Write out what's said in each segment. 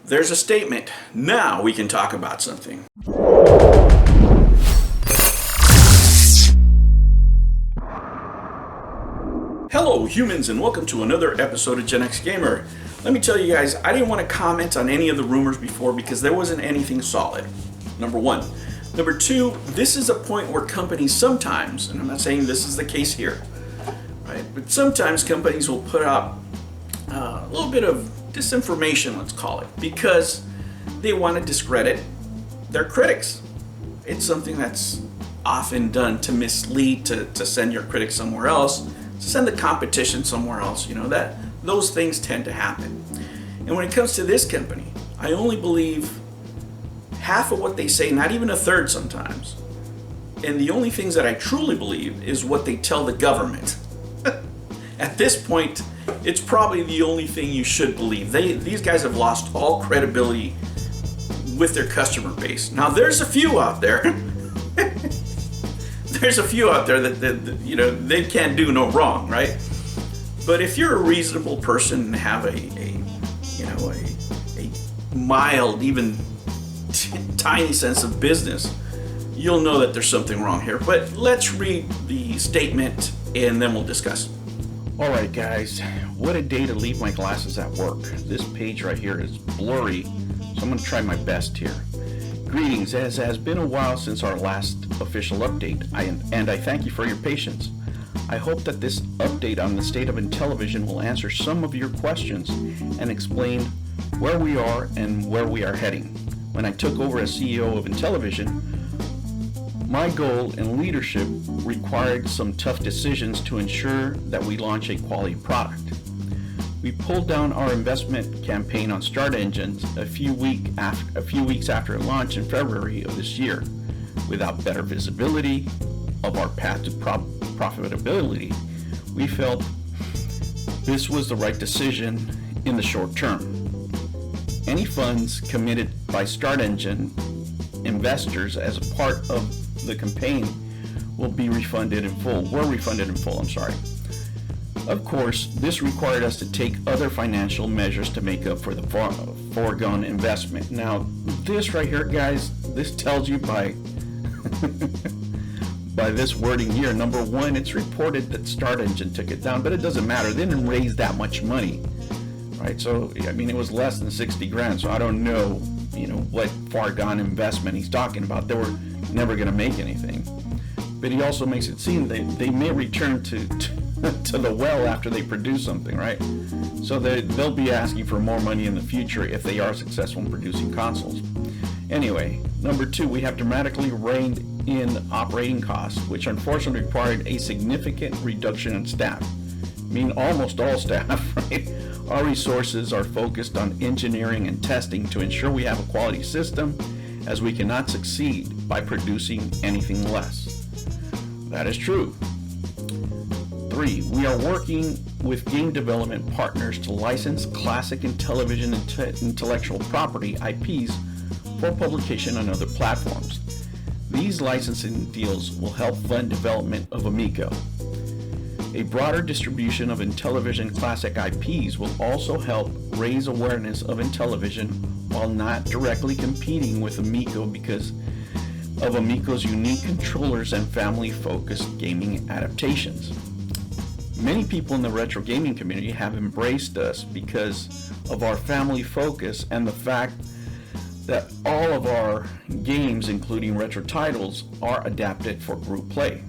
There's a statement. Now we can talk about something. Hello humans, and welcome to another episode of Gen X Gamer. Let me tell you guys, I didn't want to comment on any of the rumors before because there wasn't anything solid. Number one. Number two, this is a point where companies sometimes, and I'm not saying this is the case here, right? But sometimes companies will put out a little bit of disinformation, let's call it, because they want to discredit their critics. It's something that's often done to mislead, to send your critics somewhere else, to send the competition somewhere else. You know, that those things tend to happen. And when it comes to this company, I only believe half of what they say, not even a third sometimes. And the only things that I truly believe is what they tell the government. At this point, it's probably the only thing you should believe. These guys have lost all credibility with their customer base. Now, there's a few out there. There's a few out there that you know, they can't do no wrong, right? But if you're a reasonable person and have a mild, even tiny sense of business, you'll know that there's something wrong here. But let's read the statement and then we'll discuss. All right, guys, what a day to leave my glasses at work. This page right here is blurry, so I'm going to try my best here. Greetings, as has been a while since our last official update, and I thank you for your patience. I hope that this update on the state of Intellivision will answer some of your questions and explain where we are and where we are heading. When I took over as CEO of Intellivision, my goal in leadership required some tough decisions to ensure that we launch a quality product. We pulled down our investment campaign on Start Engines a few weeks after launch in February of this year. Without better visibility of our path to profitability, we felt this was the right decision in the short term. Any funds committed by Start Engine investors as a part of the campaign were refunded in full. Of course, this required us to take other financial measures to make up for the foregone investment. Now, this right here, guys, this tells you by by this wording here. Number one, it's reported that Start Engine took it down, but it doesn't matter. They didn't raise that much money, right? So, I mean, it was less than 60 grand. So I don't know, what foregone investment he's talking about. They were never going to make anything. But he also makes it seem they may return to the well after they produce something, right? So they'll be asking for more money in the future if they are successful in producing consoles. Anyway, number two, we have dramatically reined in operating costs, which unfortunately required a significant reduction in staff. I mean, almost all staff, right? Our resources are focused on engineering and testing to ensure we have a quality system, as we cannot succeed by producing anything less. That is true. 3. We are working with game development partners to license classic Intellivision intellectual property IPs for publication on other platforms. These licensing deals will help fund development of Amico. A broader distribution of Intellivision classic IPs will also help raise awareness of Intellivision while not directly competing with Amico because of Amico's unique controllers and family-focused gaming adaptations. Many people in the retro gaming community have embraced us because of our family focus and the fact that all of our games, including retro titles, are adapted for group play.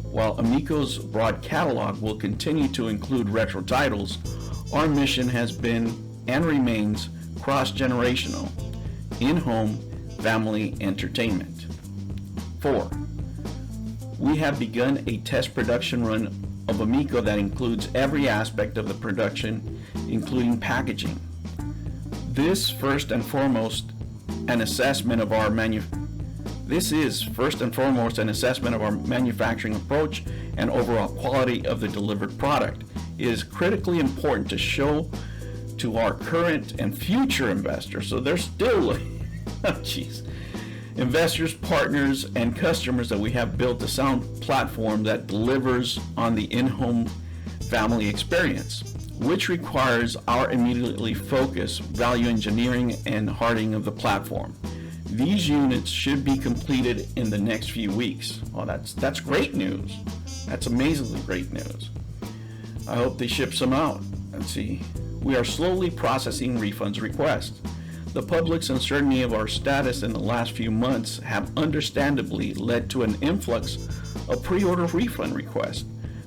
While Amico's broad catalog will continue to include retro titles, our mission has been and remains cross-generational, in-home family entertainment. 4. We have begun a test production run of Amico that includes every aspect of the production, including packaging. This is first and foremost an assessment of our manufacturing approach and overall quality of the delivered product. It is critically important to show to our current and future investors, so they're still investors, partners, and customers that we have built a sound platform that delivers on the in-home family experience. which requires our immediately focused value engineering and hardening of the platform. These units should be completed in the next few weeks. Well, that's great news. That's amazingly great news. I hope they ship some out. Let's see. We are slowly processing refunds requests. The public's uncertainty of our status in the last few months have understandably led to an influx of pre-order refund requests.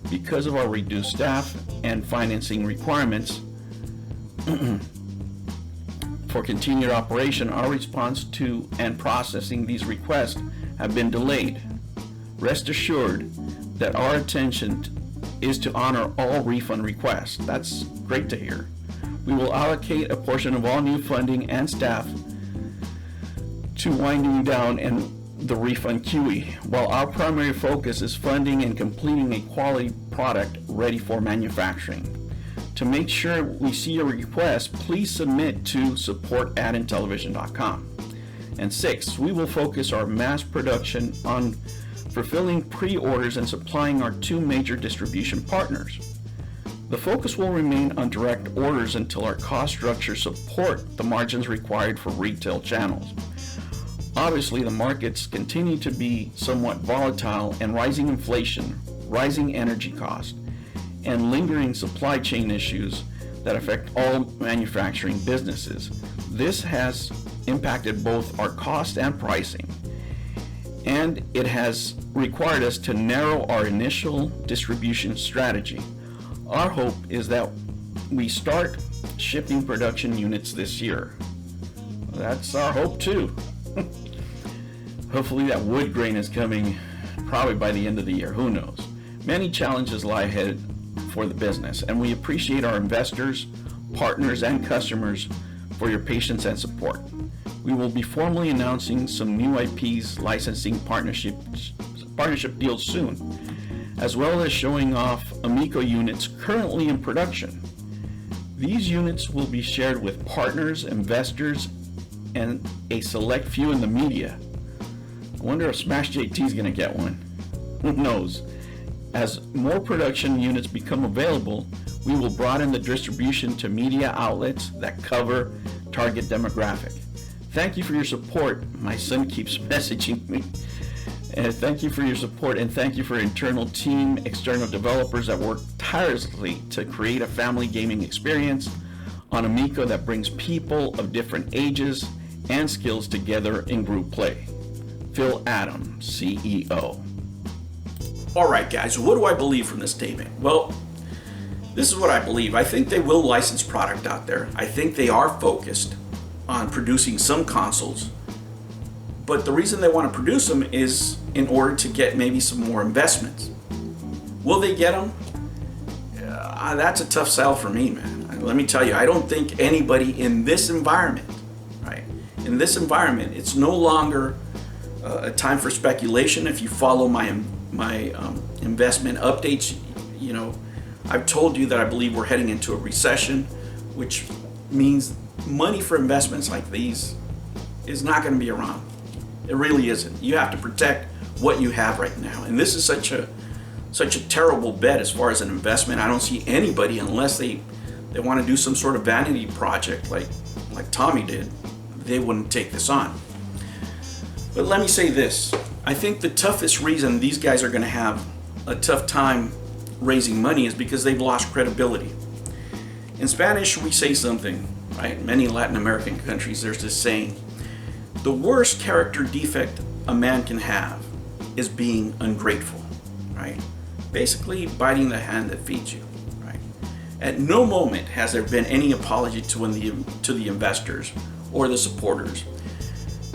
Because of our reduced staff and financing requirements for continued operation, our response to and processing these requests have been delayed. Rest assured that our attention is to honor all refund requests. That's great to hear. We will allocate a portion of all new funding and staff to winding down and the refund QE, while our primary focus is funding and completing a quality product ready for manufacturing. To make sure we see your request, please submit to support@intellivision.com. And 6, we will focus our mass production on fulfilling pre-orders and supplying our 2 major distribution partners. The focus will remain on direct orders until our cost structure support the margins required for retail channels. Obviously, the markets continue to be somewhat volatile, and rising inflation, rising energy costs, and lingering supply chain issues that affect all manufacturing businesses. This has impacted both our cost and pricing, and it has required us to narrow our initial distribution strategy. Our hope is that we start shipping production units this year. That's our hope too. Hopefully that wood grain is coming probably by the end of the year. Who knows? Many challenges lie ahead for the business, and we appreciate our investors, partners, and customers for your patience and support. We will be formally announcing some new IPs licensing partnership deals soon, as well as showing off Amico units currently in production. These units will be shared with partners, investors, and a select few in the media. I wonder if Smash JT is going to get one. Who knows? As more production units become available, we will broaden the distribution to media outlets that cover target demographic. Thank you for your support. My son keeps messaging me. Thank you for your support, and thank you for internal team, external developers that work tirelessly to create a family gaming experience on Amico that brings people of different ages and skills together in group play. Phil Adams, CEO. All right, guys, what do I believe from this statement? Well, this is what I believe. I think they will license product out there. I think they are focused on producing some consoles, but the reason they want to produce them is in order to get maybe some more investments. Will they get them? That's a tough sell for me, man. Let me tell you, I don't think anybody in this environment, right? In this environment, it's no longer a time for speculation. If you follow my investment updates, you know, I've told you that I believe we're heading into a recession, which means money for investments like these is not going to be around. It really isn't. You have to protect what you have right now, and this is such a terrible bet as far as an investment. I don't see anybody, unless they want to do some sort of vanity project like Tommy did, they wouldn't take this on. But let me say this. I think the toughest reason these guys are going to have a tough time raising money is because they've lost credibility. In Spanish, we say something, right? In many Latin American countries, there's this saying: the worst character defect a man can have is being ungrateful, right? Basically, biting the hand that feeds you, right? At no moment has there been any apology to the investors or the supporters.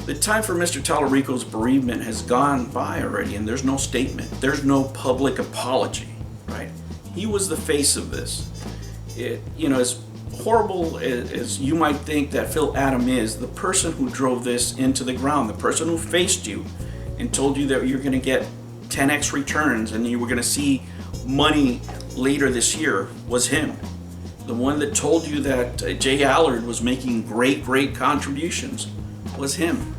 The time for Mr. Tallarico's bereavement has gone by already, and there's no statement. There's no public apology, right? He was the face of this. As horrible as you might think that Phil Adam is, the person who drove this into the ground, the person who faced you and told you that you're going to get 10x returns and you were going to see money later this year, was him. The one that told you that Jay Allard was making great contributions was him.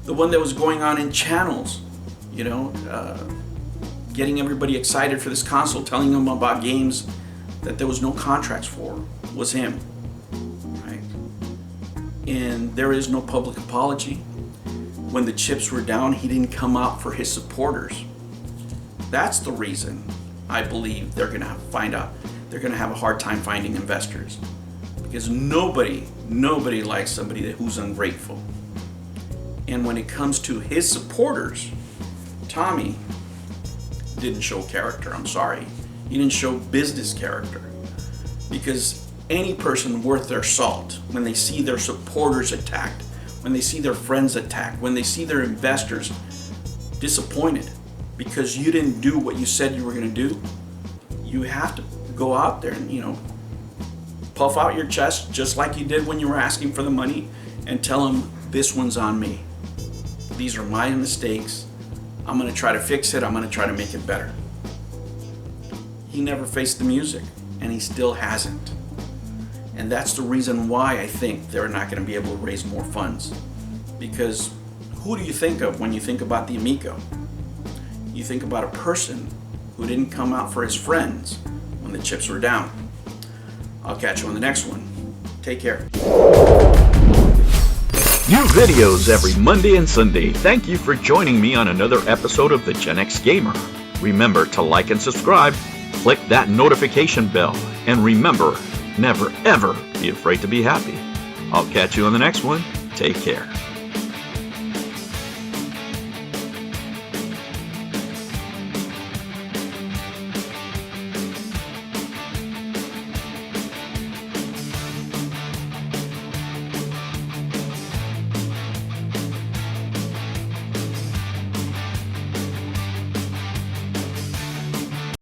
The one that was going on in channels, getting everybody excited for this console, telling them about games that there was no contracts for was him, right? And there is no public apology. When the chips were down, he didn't come out for his supporters. That's the reason I believe they're gonna have a hard time finding investors, because nobody likes somebody who's ungrateful. And when it comes to his supporters, Tommy didn't show character. I'm sorry. He didn't show business character, because any person worth their salt, when they see their supporters attacked, when they see their friends attacked, when they see their investors disappointed because you didn't do what you said you were going to do, you have to go out there and, puff out your chest just like you did when you were asking for the money and tell them, this one's on me. These are my mistakes. I'm going to try to fix it. I'm going to try to make it better. He never faced the music, and he still hasn't. And that's the reason why I think they're not going to be able to raise more funds. Because who do you think of when you think about the Amico? You think about a person who didn't come out for his friends when the chips were down. I'll catch you on the next one. Take care. New videos every Monday and Sunday. Thank you for joining me on another episode of the Gen X Gamer. Remember to like and subscribe, click that notification bell, and remember, never ever be afraid to be happy. I'll catch you on the next one. Take care.